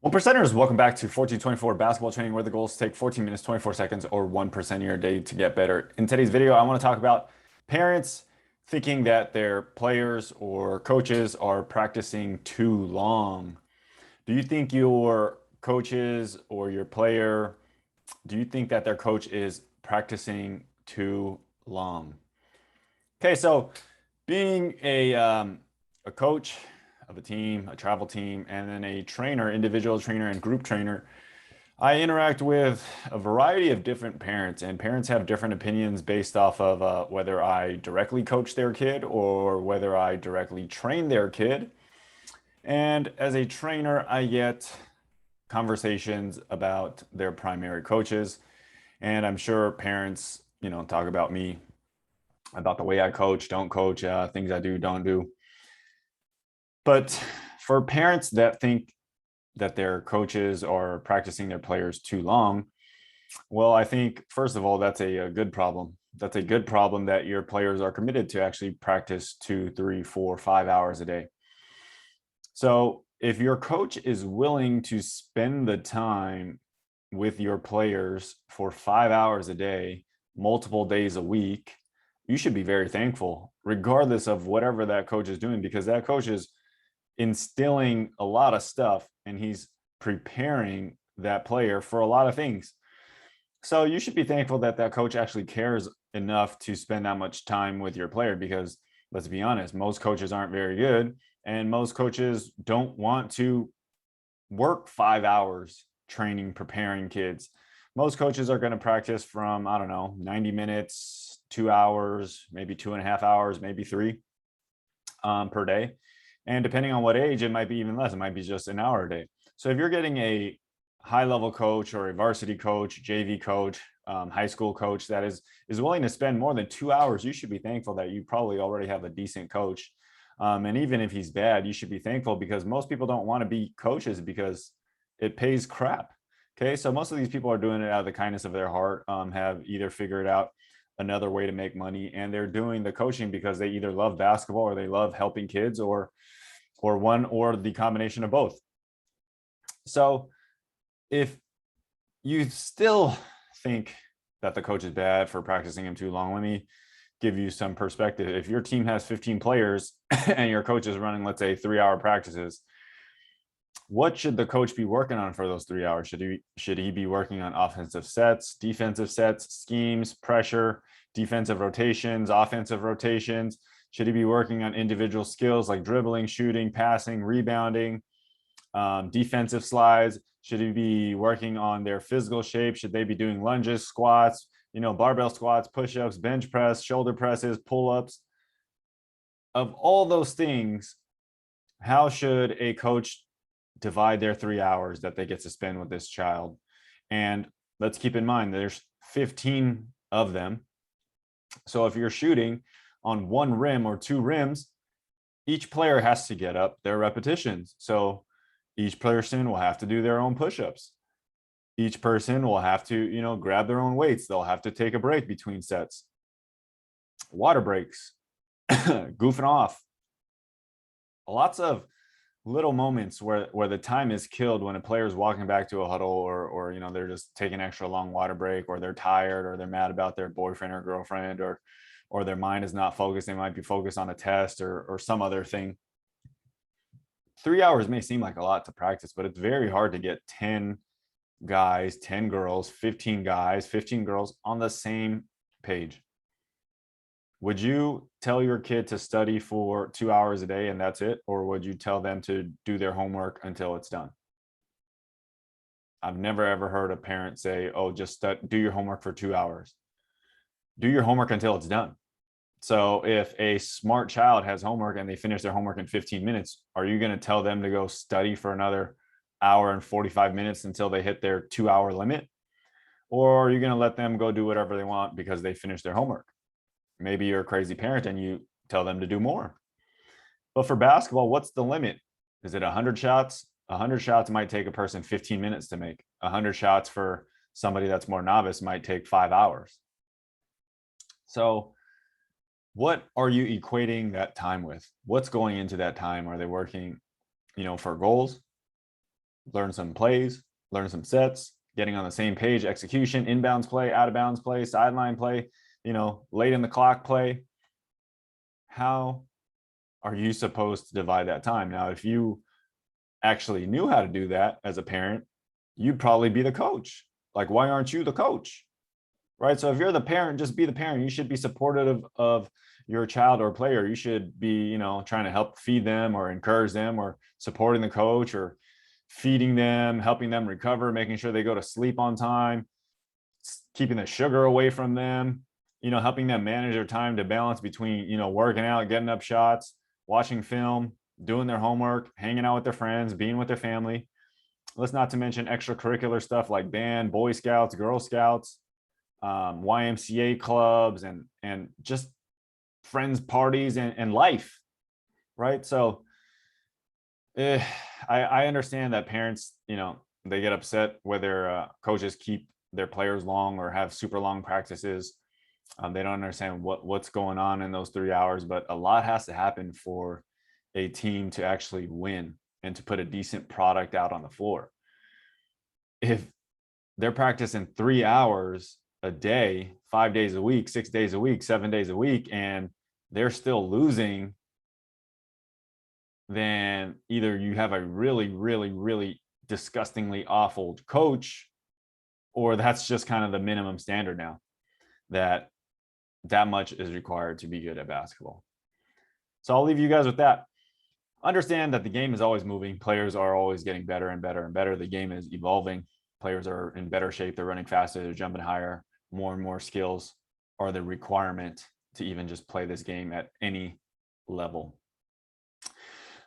One percenters, welcome back to 1424 Basketball Training, where the goals take 14 minutes, 24 seconds, or 1% of your day to get better. In today's video, I want to talk about parents thinking that their players or coaches are practicing too long. Do you think your coaches or your player, do you think that their coach is practicing too long? Okay, so being a coach of a team, a travel team, and then a trainer, individual trainer and group trainer, I interact with a variety of different parents, and parents have different opinions based off of whether I directly coach their kid or whether I directly train their kid. And as a trainer, I get conversations about their primary coaches, and I'm sure parents, talk about me, about the way I coach, don't coach, things I do, don't do. But for parents that think that their coaches are practicing their players too long, well, I think, first of all, that's a good problem. That's a good problem that your players are committed to actually practice 2, 3, 4, 5 hours a day. So if your coach is willing to spend the time with your players for 5 hours a day, multiple days a week, you should be very thankful, regardless of whatever that coach is doing, because that coach is instilling a lot of stuff and he's preparing that player for a lot of things. So you should be thankful that that coach actually cares enough to spend that much time with your player, because let's be honest, most coaches aren't very good, and most coaches don't want to work 5 hours training, preparing kids. Most coaches are going to practice from, I don't know, 90 minutes, 2 hours, maybe 2.5 hours, maybe three per day. And depending on what age, it might be even less. It might be just an hour a day. So if you're getting a high level coach or a varsity coach, JV coach, high school coach that is willing to spend more than 2 hours, you should be thankful that you probably already have a decent coach. And even if he's bad, you should be thankful, because most people don't want to be coaches because it pays crap. Okay, so most of these people are doing it out of the kindness of their heart, have either figured out another way to make money, and they're doing the coaching because they either love basketball or they love helping kids, or one or the combination of both. So if you still think that the coach is bad for practicing him too long, let me give you some perspective. If your team has 15 players and your coach is running, let's say, 3-hour practices, what should the coach be working on for those 3 hours? Should he be working on offensive sets, defensive sets, schemes, pressure, defensive rotations, offensive rotations? Should he be working on individual skills like dribbling, shooting, passing, rebounding, defensive slides? Should he be working on their physical shape? Should they be doing lunges, squats, barbell squats, push-ups, bench press, shoulder presses, pull-ups? Of all those things, how should a coach divide their 3 hours that they get to spend with this child? And let's keep in mind, there's 15 of them. So if you're shooting on one rim or two rims, each player has to get up their repetitions. So each person will have to do their own push-ups. Each person will have to, grab their own weights. They'll have to take a break between sets. Water breaks, goofing off. Lots of little moments where the time is killed when a player is walking back to a huddle, or they're just taking an extra long water break, or they're tired, or they're mad about their boyfriend or girlfriend, or their mind is not focused. They might be focused on a test or some other thing. 3 hours may seem like a lot to practice, but it's very hard to get 10 guys, 10 girls, 15 guys, 15 girls on the same page. Would you tell your kid to study for 2 hours a day and that's it? Or would you tell them to do their homework until it's done? I've never ever heard a parent say, oh, just do your homework for 2 hours. Do your homework until it's done. So if a smart child has homework and they finish their homework in 15 minutes, are you going to tell them to go study for another hour and 45 minutes until they hit their 2 hour limit? Or are you going to let them go do whatever they want because they finished their homework? Maybe you're a crazy parent and you tell them to do more. But for basketball, what's the limit? Is it 100 shots? 100 shots might take a person 15 minutes to make. 100 shots for somebody that's more novice might take 5 hours. So what are you equating that time with? What's going into that time? Are they working, for goals? learn some plays, learn some sets, getting on the same page, execution, inbounds play, out of bounds play, sideline play, late in the clock play. How are you supposed to divide that time? Now, if you actually knew how to do that as a parent, you'd probably be the coach. Like, why aren't you the coach? Right? So if you're the parent, just be the parent. You should be supportive of your child or player. You should be, trying to help feed them or encourage them, or supporting the coach, or feeding them, helping them recover, making sure they go to sleep on time, keeping the sugar away from them, helping them manage their time to balance between, working out, getting up shots, watching film, doing their homework, hanging out with their friends, being with their family. Let's not to mention extracurricular stuff like band, Boy Scouts, Girl Scouts, YMCA clubs, and just friends parties and life, right? So I understand that parents, they get upset whether coaches keep their players long or have super long practices. They don't understand what's going on in those 3 hours, but a lot has to happen for a team to actually win and to put a decent product out on the floor. If they're practicing 3 hours a day, 5 days a week, 6 days a week, 7 days a week, and they're still losing, then either you have a really, really, really disgustingly awful coach, or that's just kind of the minimum standard now, that much is required to be good at basketball. So I'll leave you guys with that. Understand that the game is always moving. Players are always getting better and better and better. The game is evolving. Players are in better shape. They're running faster. They're jumping higher. More and more skills are the requirement to even just play this game at any level.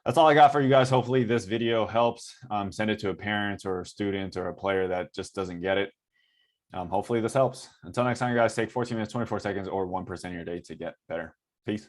That's all I got for you guys. Hopefully this video helps. Send it to a parent or a student or a player that just doesn't get it. Hopefully this helps. Until next time, you guys, take 14 minutes, 24 seconds, or 1% of your day to get better. Peace.